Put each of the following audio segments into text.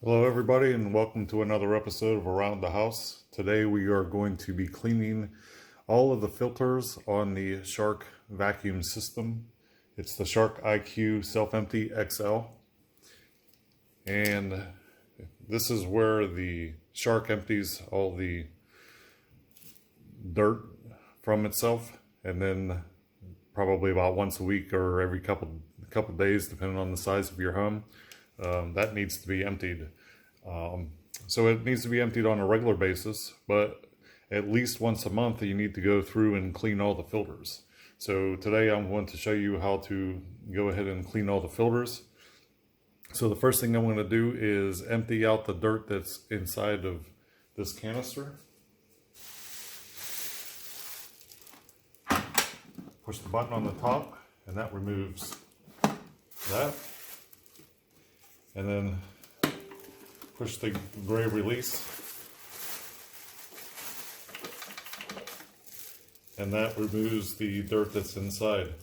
Hello everybody and welcome to another episode of Around the House. Today we are going to be cleaning all of the filters on the Shark vacuum system. It's the Shark IQ Self-Empty XL. And this is where the Shark empties all the dirt from itself, and then probably about once a week or every couple days, depending on the size of your home. That needs to be emptied. So it needs to be emptied on a regular basis, but at least once a month you need to go through and clean all the filters. So today I'm going to show you how to go ahead and clean all the filters. So the first thing I'm going to do is empty out the dirt that's inside of this canister. Push the button on the top and that removes that. And then push the gray release, and that removes the dirt that's inside.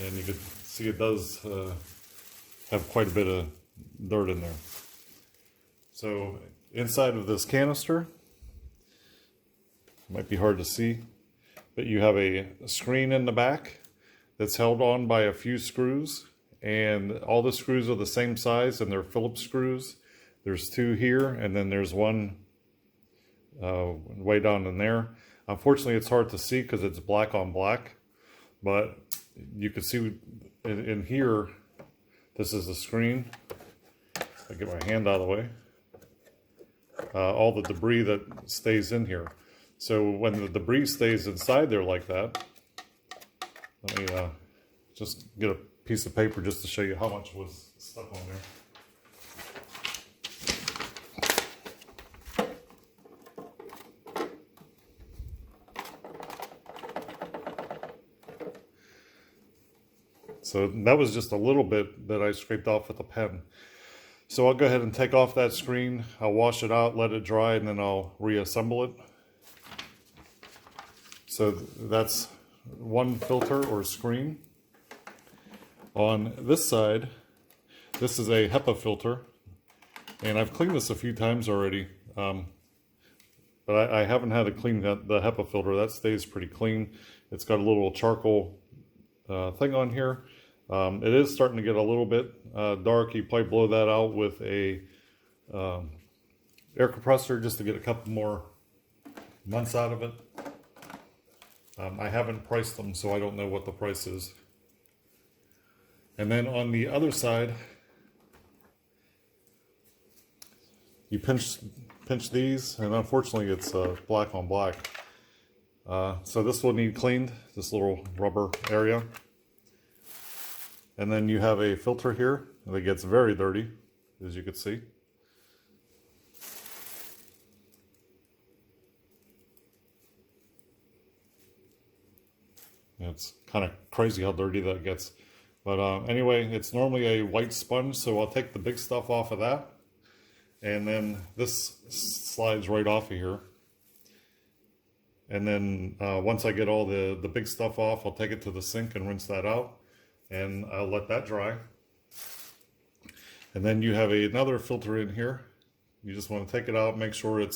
And you can see it does have quite a bit of dirt in there. So inside of this canister, might be hard to see, but you have a screen in the back that's held on by a few screws. And all the screws are the same size, and they're Phillips screws. There's two here, and then there's one way down in there. Unfortunately, it's hard to see because it's black on black, but you can see in here, this is the screen. I get my hand out of the way. All the debris that stays in here. So when the debris stays inside there like that, let me just get a piece of paper just to show you how much was stuck on there. So that was just a little bit that I scraped off with a pen. So I'll go ahead and take off that screen. I'll wash it out, let it dry, and then I'll reassemble it. So that's one filter or screen. On this side, this is a HEPA filter, and I've cleaned this a few times already, but I haven't had to clean the HEPA filter. That stays pretty clean. It's got a little charcoal thing on here. It is starting to get a little bit dark. You probably blow that out with a air compressor just to get a couple more months out of it. I haven't priced them, so I don't know what the price is. And then on the other side, you pinch these, and unfortunately it's black on black. So this will need cleaned, this little rubber area. And then you have a filter here that gets very dirty, as you can see. It's kind of crazy how dirty that gets. But anyway, it's normally a white sponge, so I'll take the big stuff off of that. And then this slides right off of here. And then once I get all the big stuff off, I'll take it to the sink and rinse that out. And I'll let that dry. And then you have another filter in here. You just want to take it out, make sure it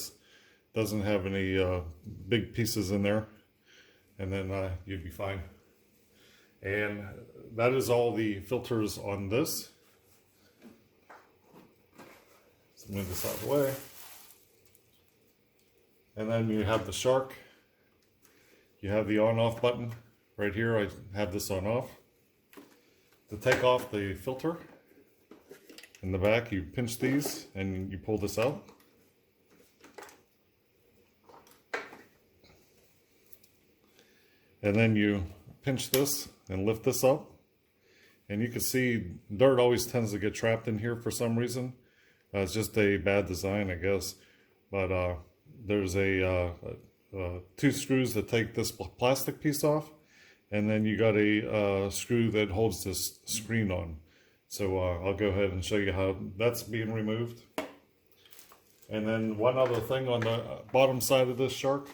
doesn't have any big pieces in there. And then you'd be fine. And that is all the filters on this. So move this out of the way. And then you have the Shark. You have the on-off button right here. I have this on-off. To take off the filter, in the back you pinch these and you pull this out. And then you pinch this and lift this up, and you can see dirt always tends to get trapped in here for some reason. It's just a bad design, I guess. But there's two screws that take this plastic piece off, and then you got a screw that holds this screen on. So I'll go ahead and show you how that's being removed. And then one other thing on the bottom side of this Shark,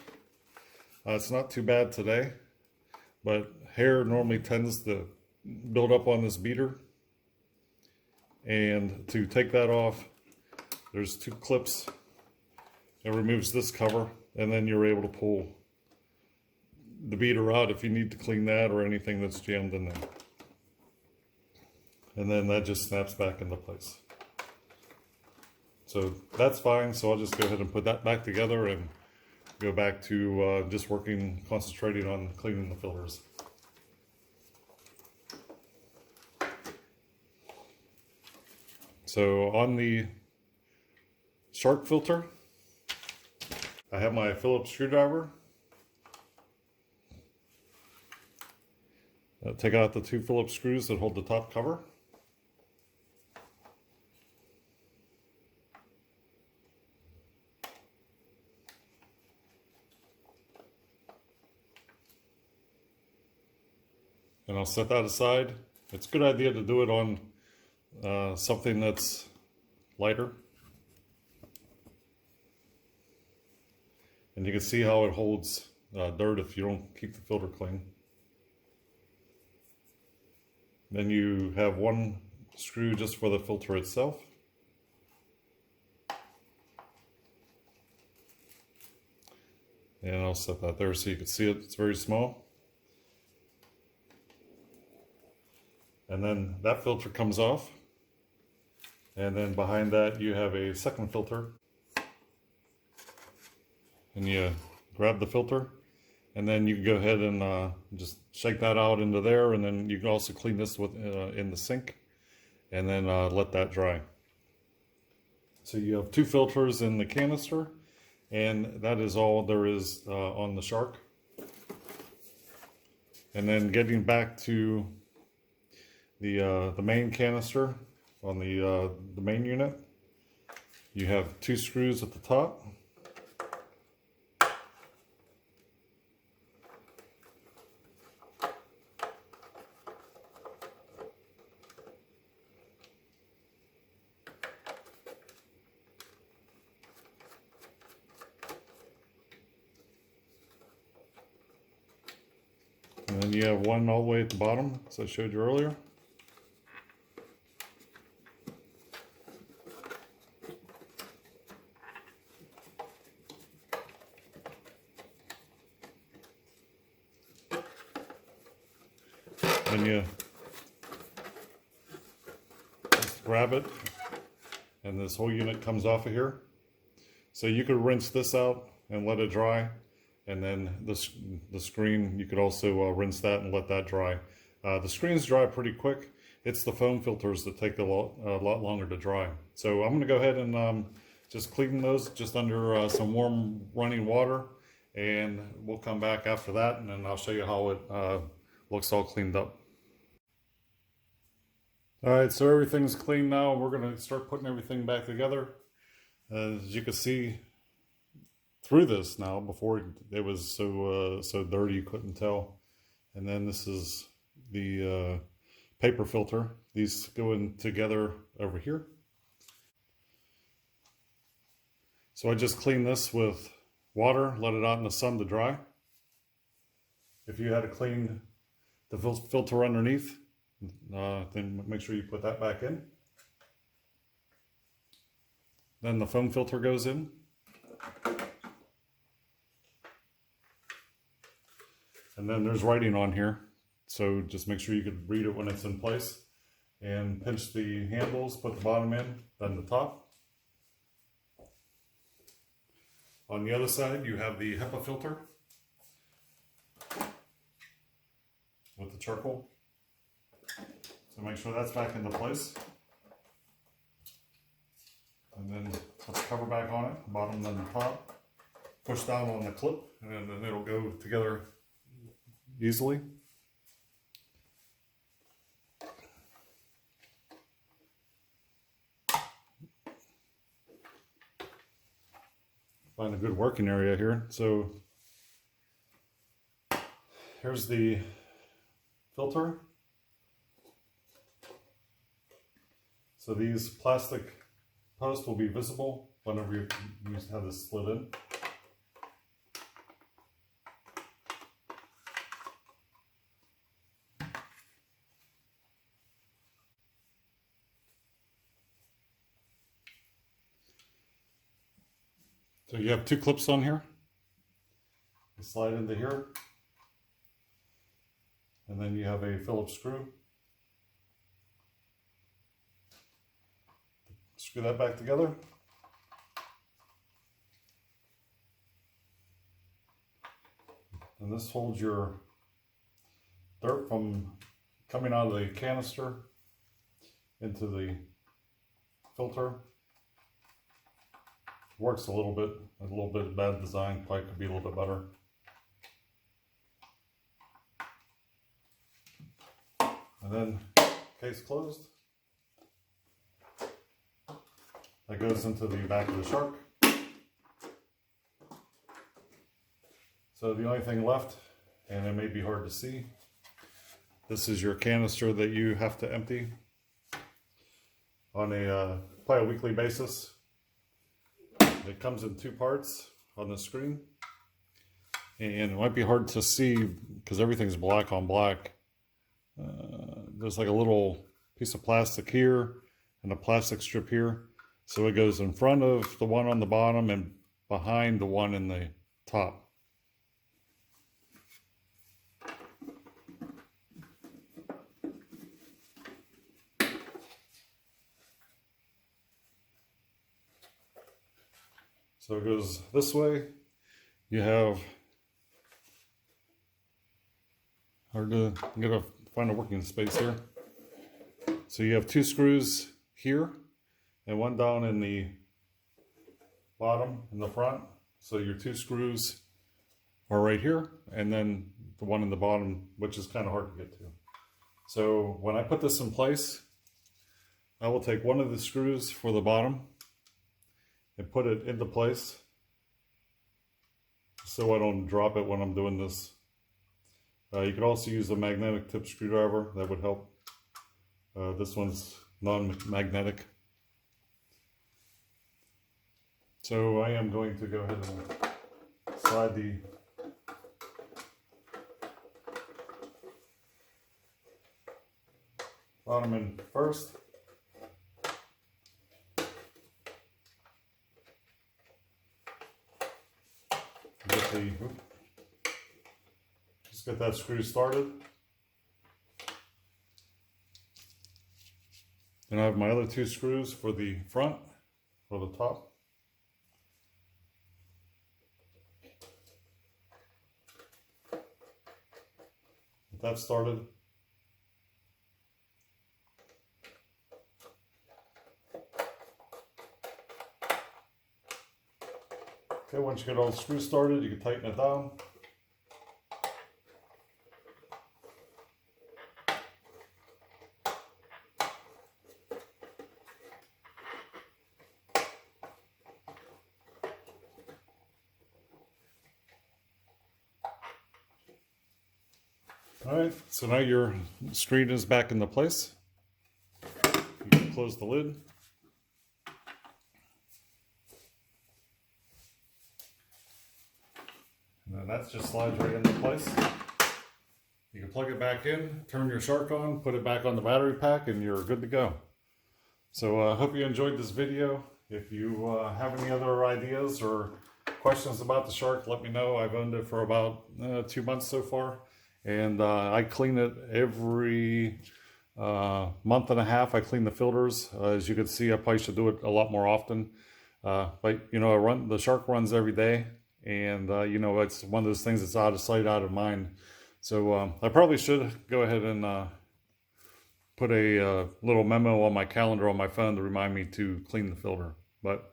it's not too bad today, but hair normally tends to build up on this beater. And to take that off, there's 2 clips. It removes this cover, and then you're able to pull the beater out if you need to clean that or anything that's jammed in there. And then that just snaps back into place. So that's fine. So I'll just go ahead and put that back together and go back to just concentrating on cleaning the filters. So on the shark filter, I have my Phillips screwdriver. Take out the 2 Phillips screws that hold the top cover. And I'll set that aside. It's a good idea to do it on something that's lighter. And you can see how it holds dirt if you don't keep the filter clean. Then you have 1 screw just for the filter itself. And I'll set that there so you can see it. It's very small. And then that filter comes off. And then behind that you have a second filter. And you grab the filter, and then you can go ahead and just shake that out into there, and then you can also clean this with in the sink, and then let that dry. So you have 2 filters in the canister, and that is all there is on the shark. And then getting back to the main canister on the main unit, you have 2 screws at the top. And then you have 1 all the way at the bottom, as I showed you earlier. Then you just grab it, and this whole unit comes off of here. So you could rinse this out and let it dry. And then the screen, you could also rinse that and let that dry. The screens dry pretty quick. It's the foam filters that take a lot longer to dry. So I'm going to go ahead and just clean those just under some warm running water. And we'll come back after that, and then I'll show you how it looks all cleaned up. All right, so everything's clean now. We're going to start putting everything back together. As you can see, through this now, before it was so dirty you couldn't tell. And then this is the paper filter. These go in together over here. So I just clean this with water, let it out in the sun to dry. If you had to clean the filter underneath, then make sure you put that back in. Then the foam filter goes in. And then there's writing on here, so just make sure you can read it when it's in place. And pinch the handles, put the bottom in, then the top. On the other side, you have the HEPA filter with the charcoal. So make sure that's back into place. And then put the cover back on it, bottom then the top. Push down on the clip, and then it'll go together easily. Find a good working area here. So here's the filter. So these plastic posts will be visible whenever you have this slid in. So you have two clips on here. You slide into here. And then you have a Phillips screw. Screw that back together. And this holds your dirt from coming out of the canister into the filter. Works a little bit bad design, probably could be a little bit better. And then case closed. That goes into the back of the shark. So the only thing left, and it may be hard to see, this is your canister that you have to empty on probably a weekly basis. It comes in two parts on the screen, and it might be hard to see because everything's black on black. There's like a little piece of plastic here and a plastic strip here. So it goes in front of the one on the bottom and behind the one in the top. So it goes this way. You have, hard to get a find a working space here. So you have two screws here and one down in the bottom in the front. So your two screws are right here, and then the one in the bottom, which is kind of hard to get to. So when I put this in place, I will take one of the screws for the bottom and put it into place so I don't drop it when I'm doing this. You could also use a magnetic tip screwdriver, that would help. This one's non-magnetic. So I am going to go ahead and slide the bottom in first. Get that screw started. Then I have my other two screws for the front, for the top. Get that started. Okay, once you get all the screws started, you can tighten it down. All right, so now your screen is back into place. You can close the lid. And then that just slides right into place. You can plug it back in, turn your shark on, put it back on the battery pack, and you're good to go. So I hope you enjoyed this video. If you have any other ideas or questions about the shark, let me know. I've owned it for about 2 months so far. And I clean it every month and a half. I clean the filters. As you can see, I probably should do it a lot more often. But you know, the shark runs every day, and you know, it's one of those things that's out of sight, out of mind. So I probably should go ahead and put a little memo on my calendar on my phone to remind me to clean the filter. But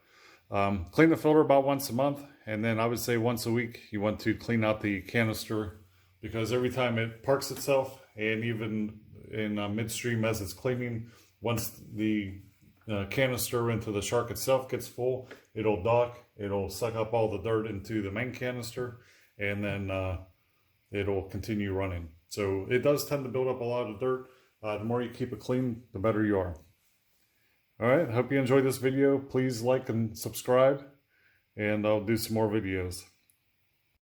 clean the filter about once a month, and then I would say once a week you want to clean out the canister, because every time it parks itself, and even in midstream as it's cleaning, once the canister into the shark itself gets full, it'll dock, it'll suck up all the dirt into the main canister, and then it'll continue running. So it does tend to build up a lot of dirt. The more you keep it clean, the better you are. All right, I hope you enjoyed this video. Please like and subscribe, and I'll do some more videos.